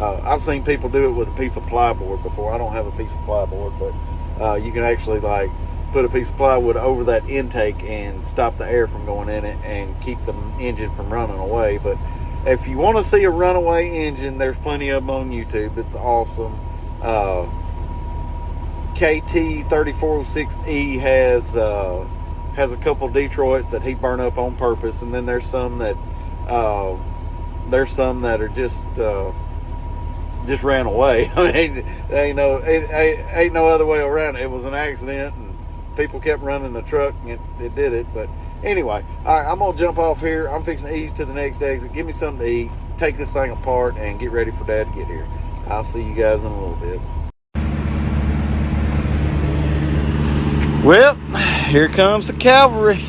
I've seen people do it with a piece of plyboard before. I don't have a piece of plyboard, but you can actually like put a piece of plywood over that intake and stop the air from going in it and keep the engine from running away. But if you want to see a runaway engine, there's plenty of them on YouTube. It's awesome. KT3406E has a couple Detroits that he burned up on purpose, and then there's some that are just ran away. I mean, ain't no other way around it. It was an accident, and people kept running the truck, and it did it. But anyway, all right, I'm gonna jump off here. I'm fixing to ease to the next exit. Give me something to eat. Take this thing apart and get ready for Dad to get here. I'll see you guys in a little bit. Well, here comes the cavalry.